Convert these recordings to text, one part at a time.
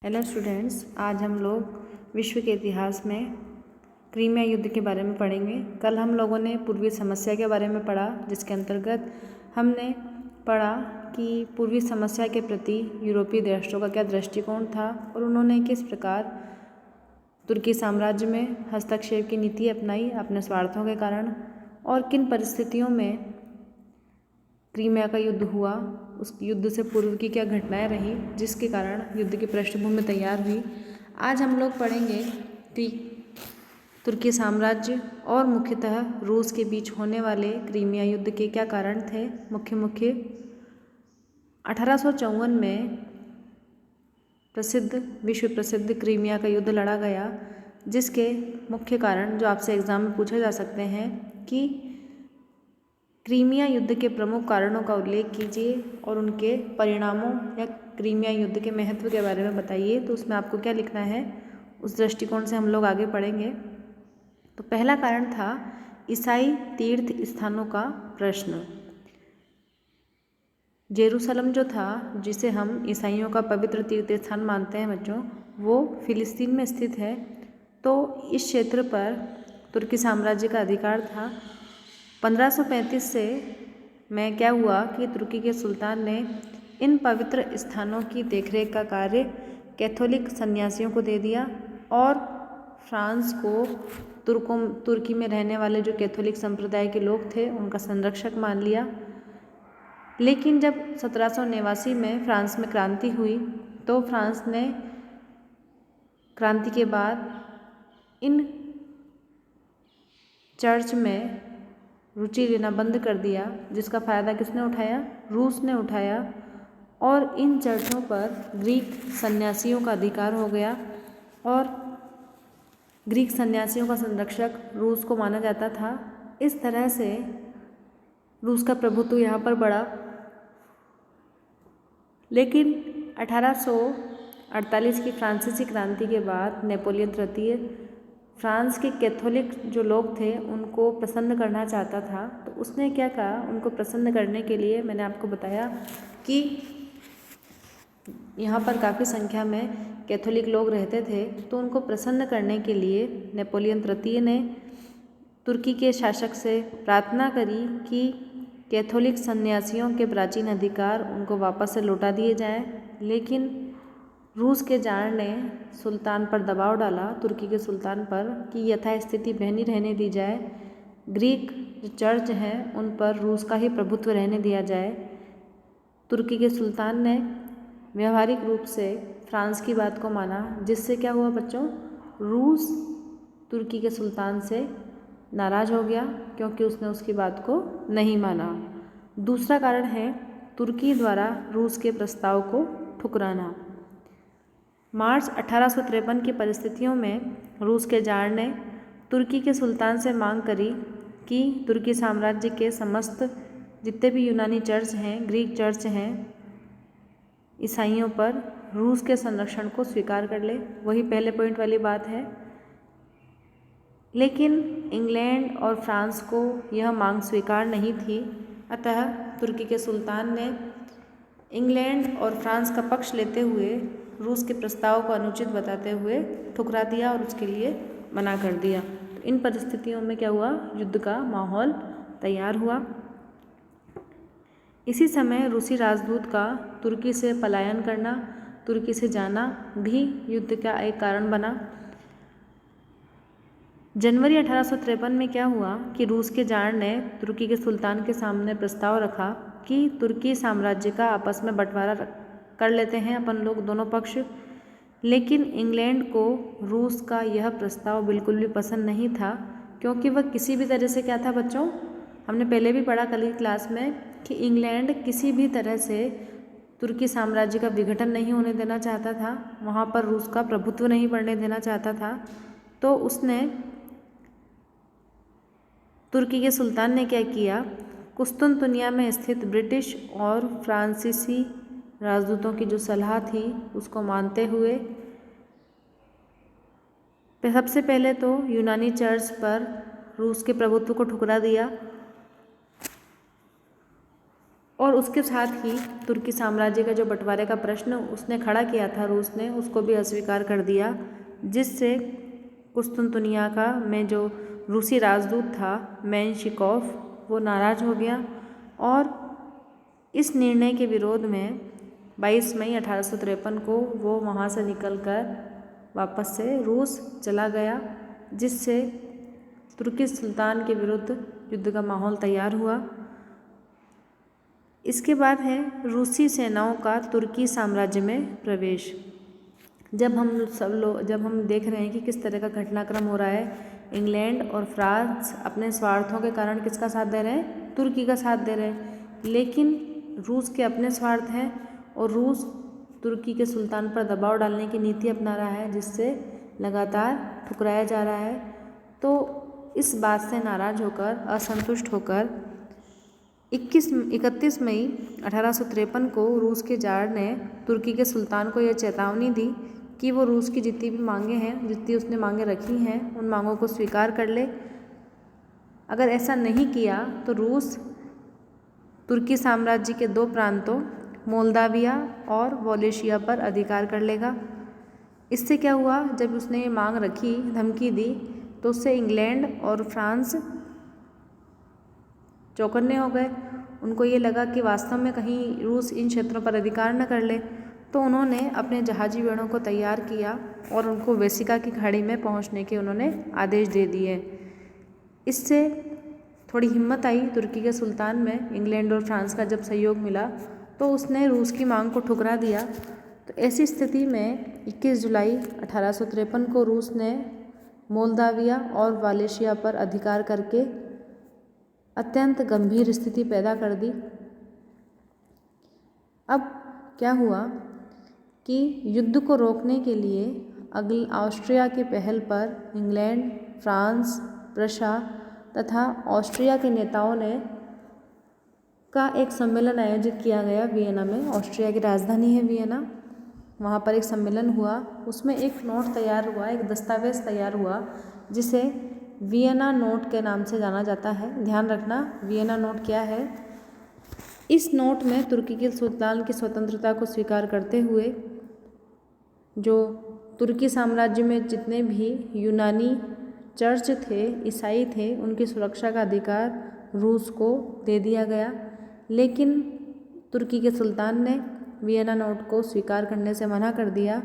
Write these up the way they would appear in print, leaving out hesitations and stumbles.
Hello students, आज हम लोग विश्व के इतिहास में क्रीमिया युद्ध के बारे में पढ़ेंगे। कल हम लोगों ने पूर्वी समस्या के बारे में पढ़ा, जिसके अंतर्गत हमने पढ़ा कि पूर्वी समस्या के प्रति यूरोपीय राष्ट्रों का क्या दृष्टिकोण था और उन्होंने किस प्रकार तुर्की साम्राज्य में हस्तक्षेप की नीति अपनाई अपने स्वार्थों के कारण, और किन परिस्थितियों में क्रीमिया का युद्ध हुआ, उस युद्ध से पूर्व की क्या घटनाएं रही जिसके कारण युद्ध की पृष्ठभूमि तैयार हुई। आज हम लोग पढ़ेंगे कि तुर्की साम्राज्य और मुख्यतः रूस के बीच होने वाले क्रीमिया युद्ध के क्या कारण थे। मुख्य 1854 में विश्व प्रसिद्ध क्रीमिया का युद्ध लड़ा गया, जिसके मुख्य कारण जो आपसे एग्जाम में पूछे जा सकते हैं कि क्रीमिया युद्ध के प्रमुख कारणों का उल्लेख कीजिए और उनके परिणामों या क्रीमिया युद्ध के महत्व के बारे में बताइए। तो उसमें आपको क्या लिखना है, उस दृष्टिकोण से हम लोग आगे पढ़ेंगे। तो पहला कारण था ईसाई तीर्थ स्थानों का प्रश्न। जेरूसलम जो था, जिसे हम ईसाइयों का पवित्र तीर्थ स्थान मानते हैं बच्चों, वो फिलिस्तीन में स्थित है। तो इस क्षेत्र पर तुर्की साम्राज्य का अधिकार था। 1535 से में क्या हुआ कि तुर्की के सुल्तान ने इन पवित्र स्थानों की देखरेख का कार्य कैथोलिक सन्यासियों को दे दिया और फ्रांस को तुर्की में रहने वाले जो कैथोलिक संप्रदाय के लोग थे उनका संरक्षक मान लिया। लेकिन जब 1789 में फ्रांस में क्रांति हुई तो फ्रांस ने क्रांति के बाद इन चर्च में रुचि लेना बंद कर दिया, जिसका फ़ायदा किसने उठाया? रूस ने उठाया। और इन चर्चों पर ग्रीक सन्यासियों का अधिकार हो गया और ग्रीक सन्यासियों का संरक्षक रूस को माना जाता था। इस तरह से रूस का प्रभुत्व यहाँ पर बढ़ा। लेकिन 1848 की फ्रांसीसी क्रांति के बाद नेपोलियन तृतीय फ्रांस के कैथोलिक जो लोग थे उनको प्रसन्न करना चाहता था। तो उसने क्या कहा, उनको प्रसन्न करने के लिए मैंने आपको बताया कि यहाँ पर काफ़ी संख्या में कैथोलिक लोग रहते थे, तो उनको प्रसन्न करने के लिए नेपोलियन तृतीय ने तुर्की के शासक से प्रार्थना करी कि कैथोलिक सन्यासियों के प्राचीन अधिकार उनको वापस से लौटा दिए जाएं। लेकिन रूस के जार ने सुल्तान पर दबाव डाला, तुर्की के सुल्तान पर, कि यथास्थिति बनी रहने दी जाए, ग्रीक जो चर्च हैं उन पर रूस का ही प्रभुत्व रहने दिया जाए। तुर्की के सुल्तान ने व्यवहारिक रूप से फ्रांस की बात को माना, जिससे क्या हुआ बच्चों, रूस तुर्की के सुल्तान से नाराज़ हो गया क्योंकि उसने उसकी बात को नहीं माना। दूसरा कारण है तुर्की द्वारा रूस के प्रस्ताव को ठुकराना। मार्च 1853 की परिस्थितियों में रूस के जार ने तुर्की के सुल्तान से मांग करी कि तुर्की साम्राज्य के समस्त जितने भी यूनानी चर्च हैं, ग्रीक चर्च हैं, ईसाइयों पर रूस के संरक्षण को स्वीकार कर ले। वही पहले पॉइंट वाली बात है। लेकिन इंग्लैंड और फ्रांस को यह मांग स्वीकार नहीं थी, अतः तुर्की के सुल्तान ने इंग्लैंड और फ्रांस का पक्ष लेते हुए रूस के प्रस्ताव को अनुचित बताते हुए ठुकरा दिया और उसके लिए मना कर दिया। तो इन परिस्थितियों में क्या हुआ, युद्ध का माहौल तैयार हुआ। इसी समय रूसी राजदूत का तुर्की से पलायन करना, तुर्की से जाना भी युद्ध का एक कारण बना। जनवरी 1853 में क्या हुआ कि रूस के जार ने तुर्की के सुल्तान के सामने प्रस्ताव रखा कि तुर्की साम्राज्य का आपस में बंटवारा कर लेते हैं अपन लोग दोनों पक्ष। लेकिन इंग्लैंड को रूस का यह प्रस्ताव बिल्कुल भी पसंद नहीं था, क्योंकि वह किसी भी तरह से क्या था बच्चों, हमने पहले भी पढ़ा कल की क्लास में कि इंग्लैंड किसी भी तरह से तुर्की साम्राज्य का विघटन नहीं होने देना चाहता था, वहाँ पर रूस का प्रभुत्व नहीं बढ़ने देना चाहता था। तो उसने तुर्की के सुल्तान ने क्या किया, कुस्तुनतुनिया में स्थित ब्रिटिश और फ्रांसीसी राजदूतों की जो सलाह थी उसको मानते हुए सबसे पहले तो यूनानी चर्च पर रूस के प्रभुत्व को ठुकरा दिया। और उसके साथ ही तुर्की साम्राज्य का जो बंटवारे का प्रश्न उसने खड़ा किया था रूस ने, उसको भी अस्वीकार कर दिया, जिससे कुस्तुनतुनिया का में जो रूसी राजदूत था मेनशिकोव, वो नाराज़ हो गया और इस निर्णय के विरोध में 22 मई 1853 को वो वहाँ से निकलकर वापस से रूस चला गया, जिससे तुर्की सुल्तान के विरुद्ध युद्ध का माहौल तैयार हुआ। इसके बाद है रूसी सेनाओं का तुर्की साम्राज्य में प्रवेश। जब हम देख रहे हैं कि किस तरह का घटनाक्रम हो रहा है, इंग्लैंड और फ्रांस अपने स्वार्थों के कारण किसका साथ दे रहे हैं, तुर्की का साथ दे रहे हैं, लेकिन रूस के अपने स्वार्थ हैं और रूस तुर्की के सुल्तान पर दबाव डालने की नीति अपना रहा है, जिससे लगातार ठुकराया जा रहा है। तो इस बात से नाराज़ होकर, असंतुष्ट होकर 31 मई 1853 को रूस के जार ने तुर्की के सुल्तान को यह चेतावनी दी कि वो रूस की जितनी भी मांगें हैं, जितनी उसने मांगें रखी हैं, उन मांगों को स्वीकार कर ले। अगर ऐसा नहीं किया तो रूस तुर्की साम्राज्य के 2 प्रांतों मोल्दाविया और वॉलेशिया पर अधिकार कर लेगा। इससे क्या हुआ, जब उसने ये मांग रखी, धमकी दी, तो उससे इंग्लैंड और फ्रांस चौकन्ने हो गए। उनको ये लगा कि वास्तव में कहीं रूस इन क्षेत्रों पर अधिकार न कर ले, तो उन्होंने अपने जहाजी बेड़ों को तैयार किया और उनको वेसिका की खाड़ी में पहुंचने के उन्होंने आदेश दे दिए। इससे थोड़ी हिम्मत आई तुर्की के सुल्तान में। इंग्लैंड और फ्रांस का जब सहयोग मिला तो उसने रूस की मांग को ठुकरा दिया। तो ऐसी स्थिति में 21 जुलाई 1853 को रूस ने मोल्दाविया और वालेशिया पर अधिकार करके अत्यंत गंभीर स्थिति पैदा कर दी। अब क्या हुआ कि युद्ध को रोकने के लिए ऑस्ट्रिया की पहल पर इंग्लैंड, फ्रांस, प्रशा तथा ऑस्ट्रिया के नेताओं ने का एक सम्मेलन आयोजित किया गया वियना में। ऑस्ट्रिया की राजधानी है वियना। वहाँ पर एक सम्मेलन हुआ, उसमें एक नोट तैयार हुआ, एक दस्तावेज़ तैयार हुआ, जिसे वियना नोट के नाम से जाना जाता है। ध्यान रखना, वियना नोट क्या है। इस नोट में तुर्की के सुल्तान की स्वतंत्रता को स्वीकार करते हुए जो तुर्की साम्राज्य में जितने भी यूनानी चर्च थे, ईसाई थे, उनकी सुरक्षा का अधिकार रूस को दे दिया गया। लेकिन तुर्की के सुल्तान ने वियना नोट को स्वीकार करने से मना कर दिया।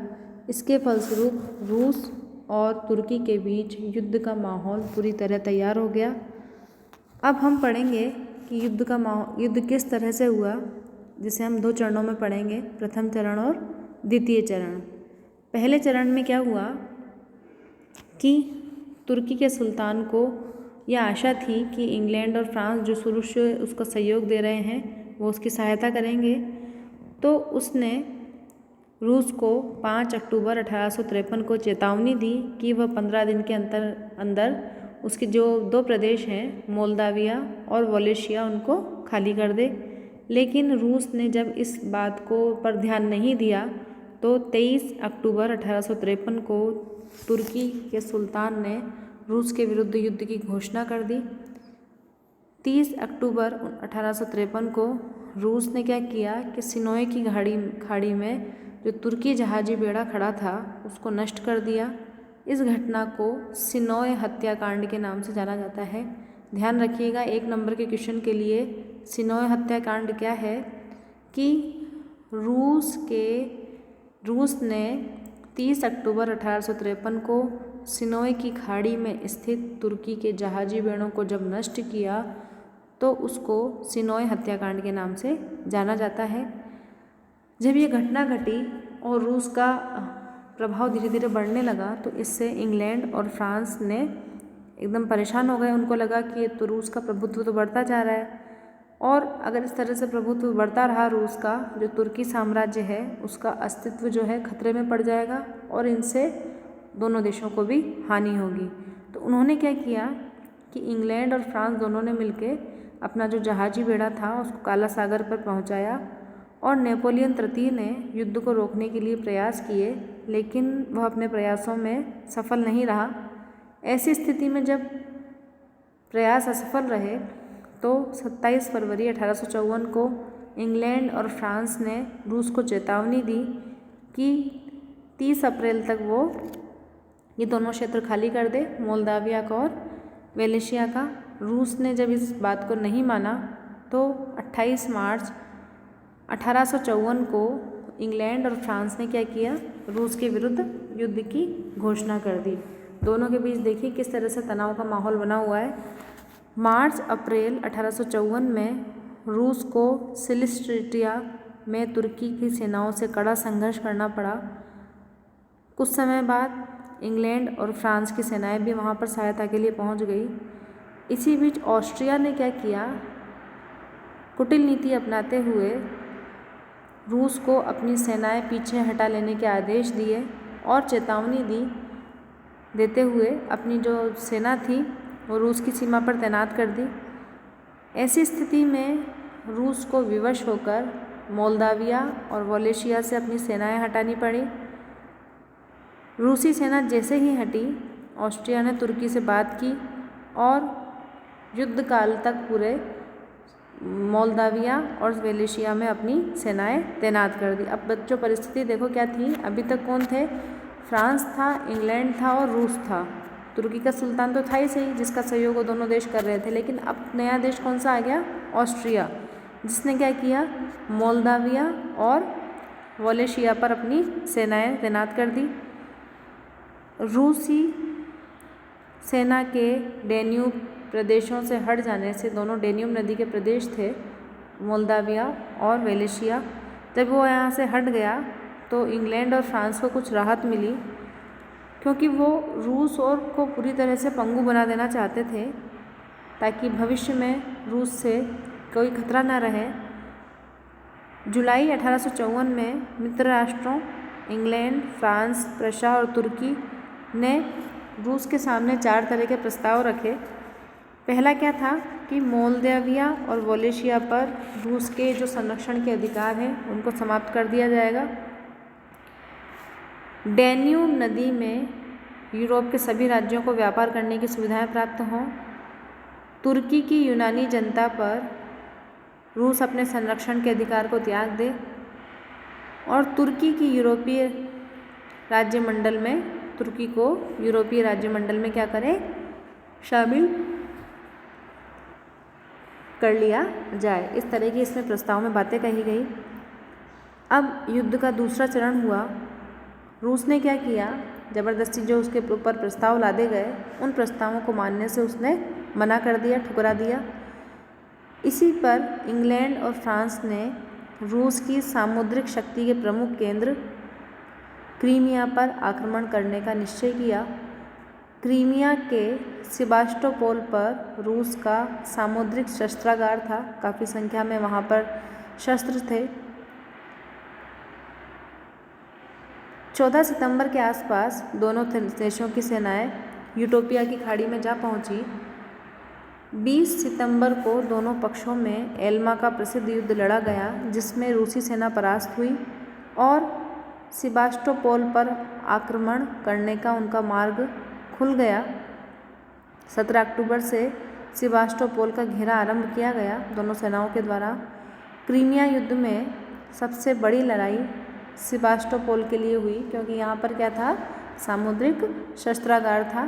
इसके फलस्वरूप रूस और तुर्की के बीच युद्ध का माहौल पूरी तरह तैयार हो गया। अब हम पढ़ेंगे कि युद्ध किस तरह से हुआ, जिसे हम 2 चरणों में पढ़ेंगे, प्रथम चरण और द्वितीय चरण। पहले चरण में क्या हुआ कि तुर्की के सुल्तान को यह आशा थी कि इंग्लैंड और फ्रांस जो शुरू से उसको सहयोग दे रहे हैं वो उसकी सहायता करेंगे। तो उसने रूस को 5 अक्टूबर 1853 को चेतावनी दी कि वह 15 दिन के अंदर उसके जो 2 प्रदेश हैं मोल्दाविया और वॉलेशिया उनको खाली कर दे। लेकिन रूस ने जब इस बात को पर ध्यान नहीं दिया तो 23 अक्टूबर 1853 को तुर्की के सुल्तान ने रूस के विरुद्ध युद्ध की घोषणा कर दी। 30 अक्टूबर 1853 को रूस ने क्या किया कि सिनोय की खाड़ी में जो तुर्की जहाजी बेड़ा खड़ा था उसको नष्ट कर दिया। इस घटना को सिनोय हत्याकांड के नाम से जाना जाता है। ध्यान रखिएगा, 1 नंबर के क्वेश्चन के लिए सिनोय हत्याकांड क्या है कि रूस ने 30 अक्टूबर 1853 को सिनोय की खाड़ी में स्थित तुर्की के जहाजी बेड़ों को जब नष्ट किया तो उसको सिनोय हत्याकांड के नाम से जाना जाता है। जब ये घटना घटी और रूस का प्रभाव धीरे धीरे बढ़ने लगा तो इससे इंग्लैंड और फ्रांस ने एकदम परेशान हो गए। उनको लगा कि ये तो रूस का प्रभुत्व तो बढ़ता जा रहा है और अगर इस तरह से प्रभुत्व बढ़ता रहा रूस का, जो तुर्की साम्राज्य है उसका अस्तित्व जो है खतरे में पड़ जाएगा और इनसे दोनों देशों को भी हानि होगी। तो उन्होंने क्या किया कि इंग्लैंड और फ्रांस दोनों ने मिलकर अपना जो जहाजी बेड़ा था उसको काला सागर पर पहुंचाया और नेपोलियन तृतीय ने युद्ध को रोकने के लिए प्रयास किए, लेकिन वह अपने प्रयासों में सफल नहीं रहा। ऐसी स्थिति में जब प्रयास असफल रहे तो 27 फरवरी 1854 को इंग्लैंड और फ्रांस ने रूस को चेतावनी दी कि 30 अप्रैल तक वो ये दोनों क्षेत्र खाली कर दे, मोल्दाविया का और वेलेशिया का। रूस ने जब इस बात को नहीं माना तो 28 मार्च 1854 को इंग्लैंड और फ्रांस ने क्या किया, रूस के विरुद्ध युद्ध की घोषणा कर दी। दोनों के बीच देखिए किस तरह से तनाव का माहौल बना हुआ है। मार्च अप्रैल 1854 में रूस को सिलिस्ट्रिया में तुर्की की सेनाओं से कड़ा संघर्ष करना पड़ा। कुछ समय बाद इंग्लैंड और फ्रांस की सेनाएं भी वहां पर सहायता के लिए पहुंच गई। इसी बीच ऑस्ट्रिया ने क्या किया, कुटिल नीति अपनाते हुए रूस को अपनी सेनाएं पीछे हटा लेने के आदेश दिए और चेतावनी देते हुए अपनी जो सेना थी वो रूस की सीमा पर तैनात कर दी। ऐसी स्थिति में रूस को विवश होकर मोल्दाविया और वोलेशिया से अपनी सेनाएं हटानी पड़ी। रूसी सेना जैसे ही हटी, ऑस्ट्रिया ने तुर्की से बात की और युद्ध काल तक पूरे मोल्दाविया और वेलेशिया में अपनी सेनाएं तैनात कर दी। अब बच्चों परिस्थिति देखो क्या थी, अभी तक कौन थे, फ्रांस था, इंग्लैंड था और रूस था। तुर्की का सुल्तान तो था ही सही जिसका सहयोग वो दोनों देश कर रहे थे, लेकिन अब नया देश कौन सा आ गया, ऑस्ट्रिया, जिसने क्या किया, मोल्दाविया और वोलेशिया पर अपनी सेनाएं तैनात कर दी। रूसी सेना के डेन्यूब प्रदेशों से हट जाने से, दोनों डेन्यूब नदी के प्रदेश थे मोल्दाविया और वेलेशिया, जब वो यहाँ से हट गया तो इंग्लैंड और फ्रांस को कुछ राहत मिली, क्योंकि वो रूस और को पूरी तरह से पंगु बना देना चाहते थे ताकि भविष्य में रूस से कोई खतरा न रहे। जुलाई 1854 में मित्र राष्ट्रों इंग्लैंड, फ्रांस, प्रशा और तुर्की ने रूस के सामने 4 तरह के प्रस्ताव रखे। पहला क्या था कि मोल्दाविया और वोलेशिया पर रूस के जो संरक्षण के अधिकार हैं उनको समाप्त कर दिया जाएगा। डेन्यूब नदी में यूरोप के सभी राज्यों को व्यापार करने की सुविधाएं प्राप्त हों। तुर्की की यूनानी जनता पर रूस अपने संरक्षण के अधिकार को त्याग दे और तुर्की की यूरोपीय राज्यमंडल में, तुर्की को यूरोपीय राज्यमंडल में क्या करें, शामिल कर लिया जाए। इस तरह की इसमें प्रस्ताव में बातें कही गई। अब युद्ध का दूसरा चरण हुआ। रूस ने क्या किया, ज़बरदस्ती जो उसके ऊपर प्रस्ताव लादे गए उन प्रस्तावों को मानने से उसने मना कर दिया, ठुकरा दिया। इसी पर इंग्लैंड और फ्रांस ने रूस की सामुद्रिक शक्ति के प्रमुख केंद्र क्रीमिया पर आक्रमण करने का निश्चय किया। क्रीमिया के सेबास्टोपोल पर रूस का सामुद्रिक शस्त्रागार था, काफ़ी संख्या में वहाँ पर शस्त्र थे। 14 सितंबर के आसपास दोनों देशों की सेनाएं यूटोपिया की खाड़ी में जा पहुंची। 20 सितंबर को दोनों पक्षों में एल्मा का प्रसिद्ध युद्ध लड़ा गया, जिसमें रूसी सेना परास्त हुई और सेबास्टोपोल पर आक्रमण करने का उनका मार्ग खुल गया। 17 अक्टूबर से सेबास्टोपोल का घेरा आरंभ किया गया दोनों सेनाओं के द्वारा। क्रीमिया युद्ध में सबसे बड़ी लड़ाई सेबास्टोपोल के लिए हुई, क्योंकि यहाँ पर क्या था, सामुद्रिक शस्त्रागार था।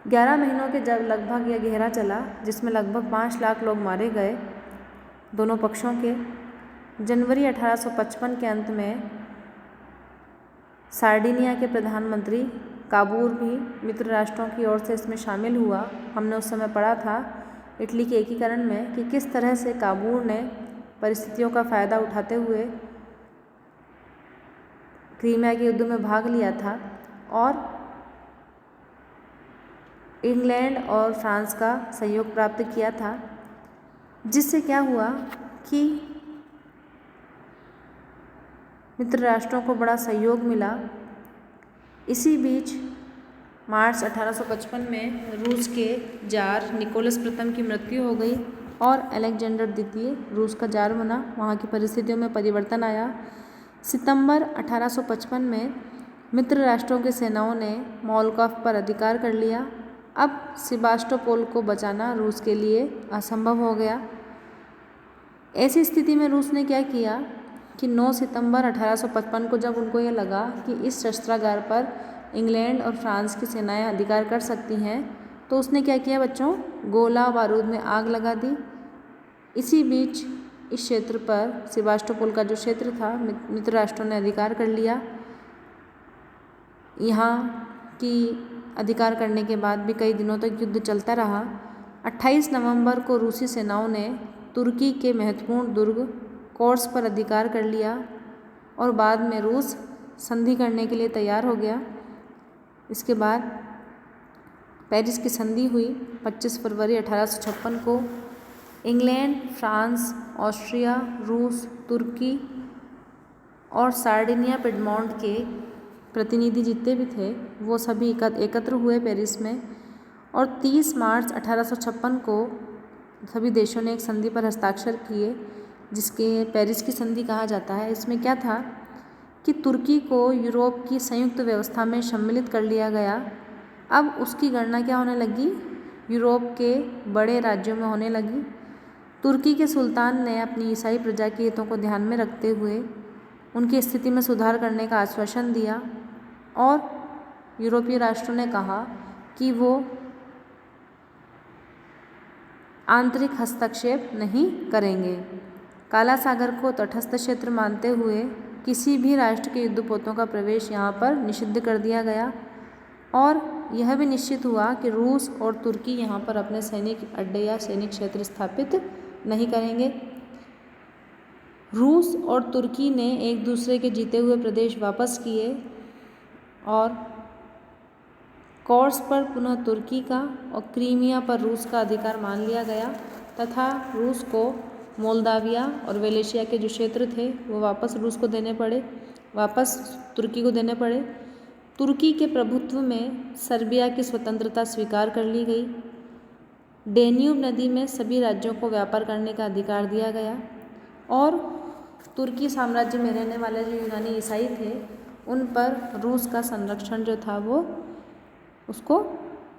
11 महीनों के जब लगभग यह घेरा चला, जिसमें लगभग 5 लाख लोग मारे गए दोनों पक्षों के। जनवरी 1855 के अंत में सार्डिनिया के प्रधानमंत्री काबूर भी मित्र राष्ट्रों की ओर से इसमें शामिल हुआ। हमने उस समय पढ़ा था इटली के एकीकरण में कि किस तरह से काबूर ने परिस्थितियों का फ़ायदा उठाते हुए क्रीमिया के युद्ध में भाग लिया था और इंग्लैंड और फ्रांस का सहयोग प्राप्त किया था, जिससे क्या हुआ कि मित्र राष्ट्रों को बड़ा सहयोग मिला। इसी बीच मार्च 1855 में रूस के जार निकोलस प्रथम की मृत्यु हो गई और अलेक्जेंडर द्वितीय रूस का जार बना। वहाँ की परिस्थितियों में परिवर्तन आया। सितंबर 1855 में मित्र राष्ट्रों की सेनाओं ने मोलकॉफ पर अधिकार कर लिया। अब सेबास्टोपोल को बचाना रूस के लिए असंभव हो गया। ऐसी स्थिति में रूस ने क्या किया कि 9 सितंबर 1855 को जब उनको ये लगा कि इस शस्त्रागार पर इंग्लैंड और फ्रांस की सेनाएं अधिकार कर सकती हैं, तो उसने क्या किया बच्चों, गोला बारूद में आग लगा दी। इसी बीच इस क्षेत्र पर सेवास्टोपोल का जो क्षेत्र था मित्र राष्ट्रों ने अधिकार कर लिया। यहाँ की अधिकार करने के बाद भी कई दिनों तक युद्ध चलता रहा। 28 नवंबर को रूसी सेनाओं ने तुर्की के महत्वपूर्ण दुर्ग कोर्स पर अधिकार कर लिया और बाद में रूस संधि करने के लिए तैयार हो गया। इसके बाद पेरिस की संधि हुई 25 फरवरी 1856 को। इंग्लैंड, फ्रांस, ऑस्ट्रिया, रूस, तुर्की और सार्डिनिया पिडमोंट के प्रतिनिधि जितने भी थे वो सभी एकत्र हुए पेरिस में और 30 मार्च 1856 को सभी देशों ने एक संधि पर हस्ताक्षर किए जिसके पेरिस की संधि कहा जाता है। इसमें क्या था कि तुर्की को यूरोप की संयुक्त व्यवस्था में सम्मिलित कर लिया गया। अब उसकी गणना क्या होने लगी, यूरोप के बड़े राज्यों में होने लगी। तुर्की के सुल्तान ने अपनी ईसाई प्रजा के हितों को ध्यान में रखते हुए उनकी स्थिति में सुधार करने का आश्वासन दिया और यूरोपीय राष्ट्रों ने कहा कि वो आंतरिक हस्तक्षेप नहीं करेंगे। काला सागर को तटस्थ क्षेत्र मानते हुए किसी भी राष्ट्र के युद्धपोतों का प्रवेश यहाँ पर निषिद्ध कर दिया गया और यह भी निश्चित हुआ कि रूस और तुर्की यहाँ पर अपने सैनिक अड्डे या सैनिक क्षेत्र स्थापित नहीं करेंगे। रूस और तुर्की ने एक दूसरे के जीते हुए प्रदेश वापस किए और कोर्स पर पुनः तुर्की का और क्रीमिया पर रूस का अधिकार मान लिया गया तथा रूस को मोल्दाविया और वेलेशिया के जो क्षेत्र थे वो वापस रूस को देने पड़े, वापस तुर्की को देने पड़े। तुर्की के प्रभुत्व में सर्बिया की स्वतंत्रता स्वीकार कर ली गई। डेन्यूब नदी में सभी राज्यों को व्यापार करने का अधिकार दिया गया और तुर्की साम्राज्य में रहने वाले जो यूनानी ईसाई थे उन पर रूस का संरक्षण जो था वो उसको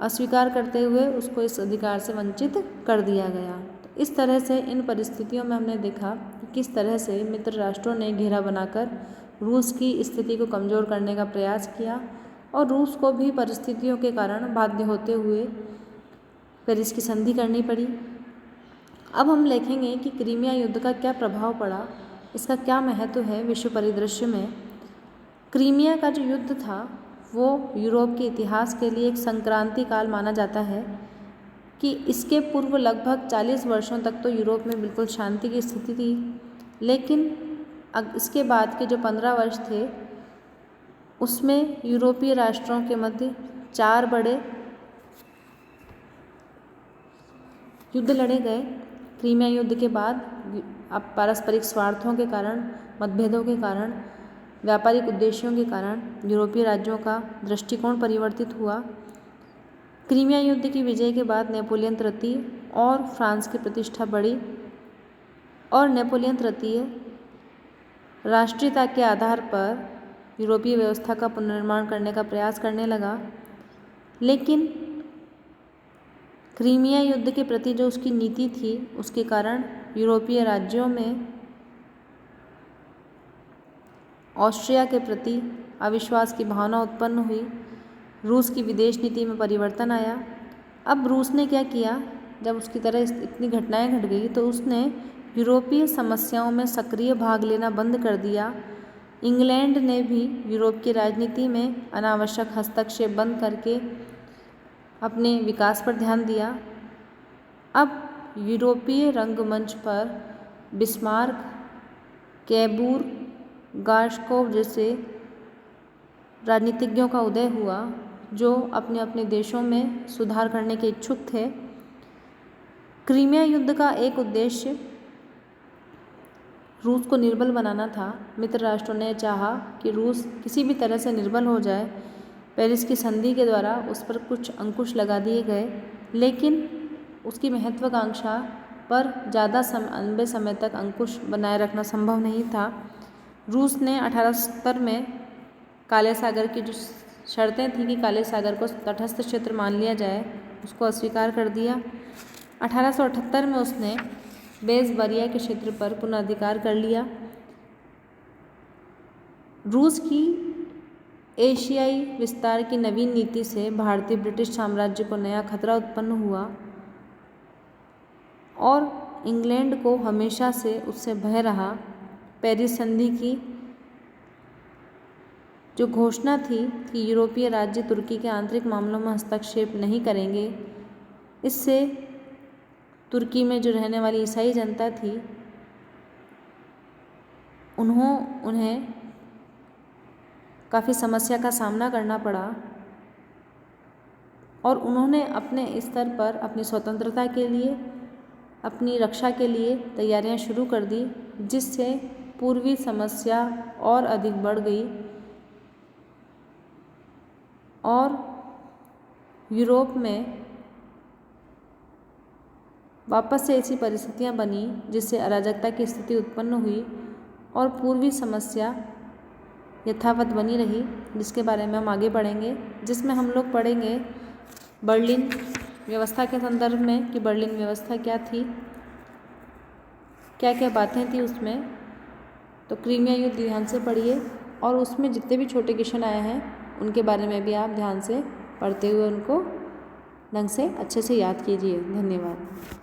अस्वीकार करते हुए उसको इस अधिकार से वंचित कर दिया गया। तो इस तरह से इन परिस्थितियों में हमने देखा कि किस तरह से मित्र राष्ट्रों ने घेरा बनाकर रूस की स्थिति को कमज़ोर करने का प्रयास किया और रूस को भी परिस्थितियों के कारण बाध्य होते हुए पेरिस की संधि करनी पड़ी। अब हम देखेंगे कि क्रीमिया युद्ध का क्या प्रभाव पड़ा, इसका क्या महत्व है विश्व परिदृश्य में। क्रीमिया का जो युद्ध था वो यूरोप के इतिहास के लिए एक संक्रांति काल माना जाता है कि इसके पूर्व लगभग 40 वर्षों तक तो यूरोप में बिल्कुल शांति की स्थिति थी, लेकिन इसके बाद के जो 15 वर्ष थे उसमें यूरोपीय राष्ट्रों के मध्य 4 बड़े युद्ध लड़े गए। क्रीमिया युद्ध के बाद अब पारस्परिक स्वार्थों के कारण, मतभेदों के कारण, व्यापारिक उद्देश्यों के कारण यूरोपीय राज्यों का दृष्टिकोण परिवर्तित हुआ। क्रीमिया युद्ध की विजय के बाद नेपोलियन तृतीय और फ्रांस की प्रतिष्ठा बढ़ी और नेपोलियन तृतीय राष्ट्रीयता के आधार पर यूरोपीय व्यवस्था का पुनर्निर्माण करने का प्रयास करने लगा, लेकिन क्रीमिया युद्ध के प्रति जो उसकी नीति थी उसके कारण यूरोपीय राज्यों में ऑस्ट्रिया के प्रति अविश्वास की भावना उत्पन्न हुई। रूस की विदेश नीति में परिवर्तन आया। अब रूस ने क्या किया, जब उसकी तरह इतनी घटनाएं घट गई तो उसने यूरोपीय समस्याओं में सक्रिय भाग लेना बंद कर दिया। इंग्लैंड ने भी यूरोप की राजनीति में अनावश्यक हस्तक्षेप बंद करके अपने विकास पर ध्यान दिया। अब यूरोपीय रंगमंच पर बिस्मार्क, कैबूर, गाश्कोव जैसे राजनीतिज्ञों का उदय हुआ जो अपने अपने देशों में सुधार करने के इच्छुक थे। क्रीमिया युद्ध का एक उद्देश्य रूस को निर्बल बनाना था। मित्र राष्ट्रों ने चाहा कि रूस किसी भी तरह से निर्बल हो जाए। पेरिस की संधि के द्वारा उस पर कुछ अंकुश लगा दिए गए, लेकिन उसकी महत्वाकांक्षा पर ज़्यादा लंबे समय तक अंकुश बनाए रखना संभव नहीं था। रूस ने 1870 में काले सागर की जो शर्तें थी कि काले सागर को तटस्थ क्षेत्र मान लिया जाए उसको अस्वीकार कर दिया। 1878 में उसने बेसबरिया के क्षेत्र पर पुनर्धिकार कर लिया। रूस की एशियाई विस्तार की नवीन नीति से भारतीय ब्रिटिश साम्राज्य को नया खतरा उत्पन्न हुआ और इंग्लैंड को हमेशा से उससे भय रहा। पेरिस संधि की जो घोषणा थी कि यूरोपीय राज्य तुर्की के आंतरिक मामलों में हस्तक्षेप नहीं करेंगे, इससे तुर्की में जो रहने वाली ईसाई जनता थी उन्हें काफ़ी समस्या का सामना करना पड़ा और उन्होंने अपने स्तर पर अपनी स्वतंत्रता के लिए, अपनी रक्षा के लिए तैयारियां शुरू कर दी, जिससे पूर्वी समस्या और अधिक बढ़ गई और यूरोप में वापस से ऐसी परिस्थितियां बनी जिससे अराजकता की स्थिति उत्पन्न हुई और पूर्वी समस्या यथावत बनी रही, जिसके बारे में हम आगे पढ़ेंगे, जिसमें हम लोग पढ़ेंगे बर्लिन व्यवस्था के संदर्भ में कि बर्लिन व्यवस्था क्या थी, क्या क्या बातें थी उसमें। तो क्रीमिया युद्ध ध्यान से पढ़िए और उसमें जितने भी छोटे क्वेश्चन आए हैं उनके बारे में भी आप ध्यान से पढ़ते हुए उनको ढंग से अच्छे से याद कीजिए। धन्यवाद।